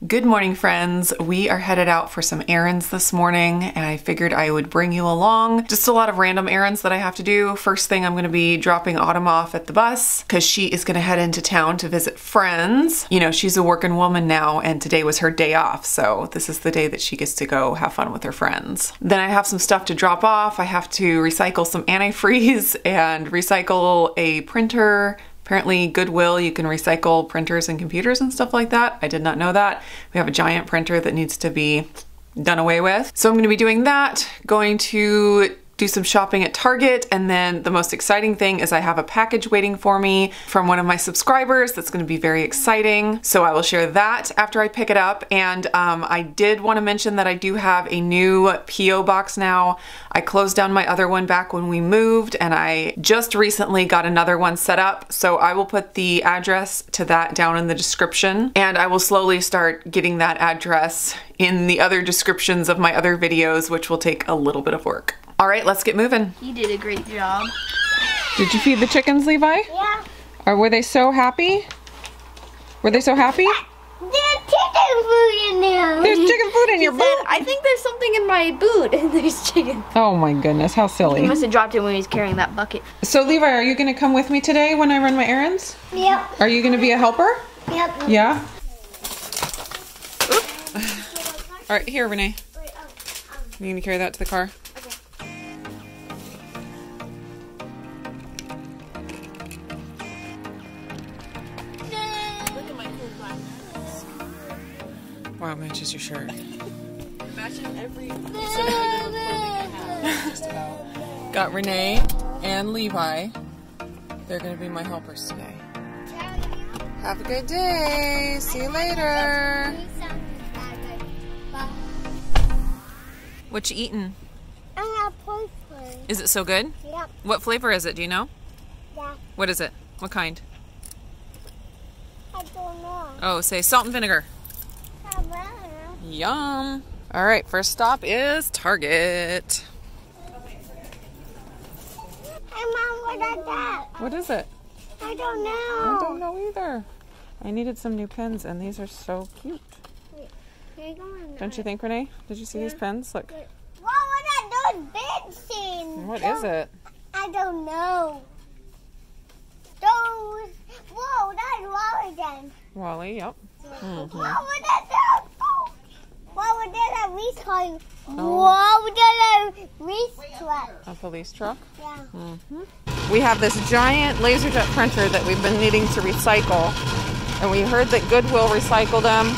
Good morning, friends. We are headed out for some errands this morning, and I figured I would bring you along. Just a lot of random errands that I have to do. First thing, I'm going to be dropping Autumn off at the bus because she is going to head into town to visit friends. You know, she's a working woman now, and today was her day off, so this is the day that she gets to go have fun with her friends. Then I have some stuff to drop off. I have to recycle some antifreeze and recycle a printer. Apparently Goodwill, you can recycle printers and computers and stuff like that. I did not know that. We have a giant printer that needs to be done away with. So I'm gonna be doing that, going to do some shopping at Target, and then the most exciting thing is I have a package waiting for me from one of my subscribers that's going to be very exciting. So I will share that after I pick it up. And I did want to mention that I do have a new P.O. box now. I closed down my other one back when we moved, and I just recently got another one set up. So I will put the address to that down in the description, and I will slowly start getting that address in the other descriptions of my other videos, which will take a little bit of work. All right, let's get moving. You did a great job. Did you feed the chickens, Levi? Yeah. Or were they so happy? Were they so happy? There's chicken food in there. There's chicken food in your boot. I think there's something in my boot and there's chicken. Oh my goodness, how silly. He must have dropped it when he was carrying that bucket. So Levi, are you gonna come with me today when I run my errands? Yep. Are you gonna be a helper? Yep. Yeah? All right, here, Renee. You gonna carry that to the car? Wow, matches your shirt. Matching every piece of clothing I have, just about. Got Renee and Levi. They're gonna be my helpers today. Have a good day. See you later. What you eating? I have pork flavor. Is it so good? Yep. What flavor is it? Do you know? Yeah. What is it? What kind? I don't know. Oh, say salt and vinegar. Yum. All right, first stop is Target. Hey, Mom, what is that? What is it? I don't know. I don't know either. I needed some new pens, and these are so cute. Here you go. Don't you think, Renee? Did you see these pens? Look. What are those big things? What is it? I don't know. Those. Whoa, that's Wally then. Wally, yep. Mm-hmm. What was that? What was that? A police car? What was that? A police truck? A police truck? Yeah. Mm-hmm. We have this giant LaserJet printer that we've been needing to recycle, and we heard that Goodwill recycled them,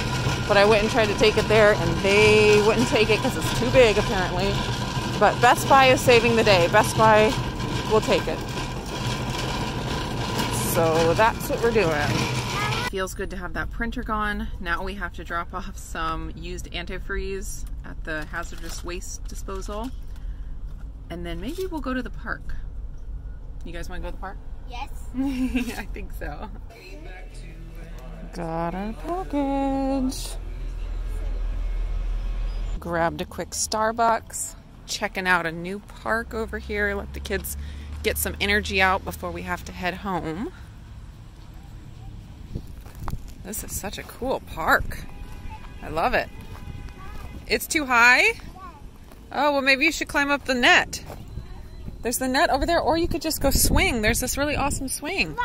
but I went and tried to take it there, and they wouldn't take it because it's too big, apparently. But Best Buy is saving the day. Best Buy will take it. So that's what we're doing. Feels good to have that printer gone. Now we have to drop off some used antifreeze at the hazardous waste disposal. And then maybe we'll go to the park. You guys want to go to the park? Yes. I think so. Got our package. Grabbed a quick Starbucks. Checking out a new park over here. Let the kids get some energy out before we have to head home. This is such a cool park. I love it. It's too high? Oh, well maybe you should climb up the net. There's the net over there, or you could just go swing. There's this really awesome swing. You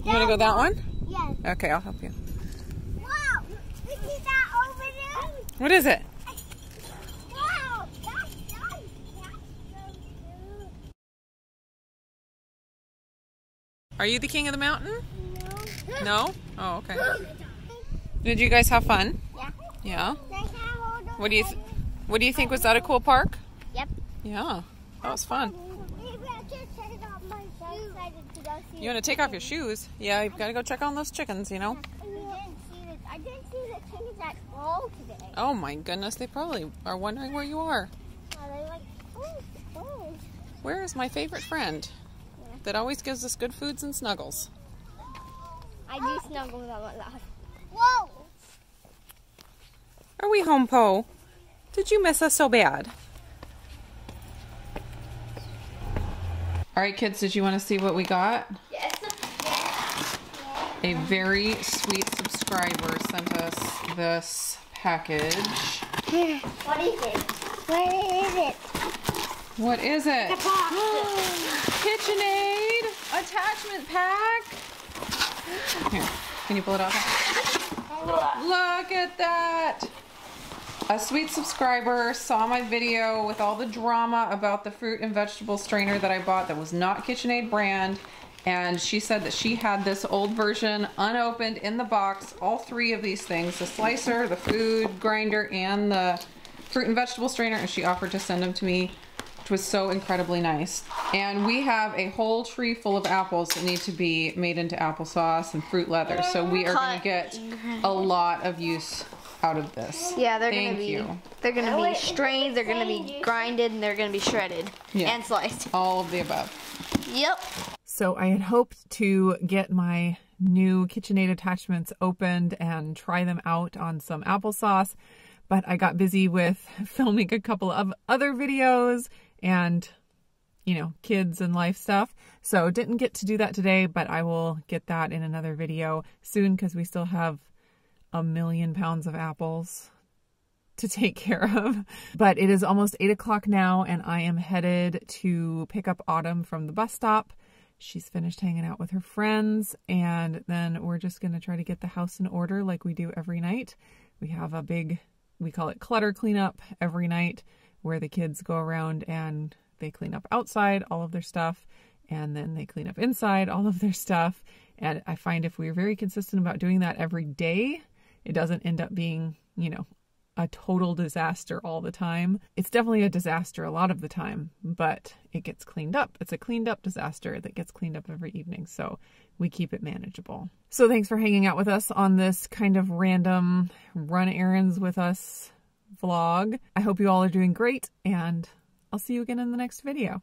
want to go that one? Yes. Okay, I'll help you. Wow, you see that over there? What is it? Wow, that's so cute. Are you the king of the mountain? No. No? Oh, okay. Did you guys have fun? Yeah. Yeah? What do you think? Was that a cool park? Yep. Yeah. That was fun. You want to take off your shoes? Yeah, you've got to go check on those chickens, you know? I didn't see the chickens at all today. Oh my goodness, they probably are wondering where you are. Are they like, oh. Where is my favorite friend that always gives us good foods and snuggles? I do snuggle with them a lot. Whoa! Are we home, Poe? Did you miss us so bad? All right, kids, did you want to see what we got? Yes. A very sweet subscriber sent us this package. What is it? What is it? What is it? The box. KitchenAid attachment pack. Here, can you pull it out? Look at that. A sweet subscriber saw my video with all the drama about the fruit and vegetable strainer that I bought that was not KitchenAid brand. And she said that she had this old version unopened in the box, all three of these things, the slicer, the food grinder, and the fruit and vegetable strainer, and she offered to send them to me, which was so incredibly nice. And we have a whole tree full of apples that need to be made into applesauce and fruit leather, so we are going to get a lot of use out of this. Yeah, they're gonna be strained, they're gonna be grinded, and they're gonna be shredded and sliced. All of the above. Yep. So I had hoped to get my new KitchenAid attachments opened and try them out on some applesauce, but I got busy with filming a couple of other videos and, you know, kids and life stuff. So didn't get to do that today, but I will get that in another video soon because we still have 1,000,000 pounds of apples to take care of. But it is almost 8 o'clock now and I am headed to pick up Autumn from the bus stop. She's finished hanging out with her friends, and then we're just going to try to get the house in order like we do every night. We have a big, we call it clutter cleanup every night, where the kids go around and they clean up outside all of their stuff, and then they clean up inside all of their stuff. And I find if we're very consistent about doing that every day, it doesn't end up being, you know, a total disaster all the time. It's definitely a disaster a lot of the time, but it gets cleaned up. It's a cleaned up disaster that gets cleaned up every evening, so we keep it manageable. So thanks for hanging out with us on this kind of random run errands with us vlog. I hope you all are doing great, and I'll see you again in the next video.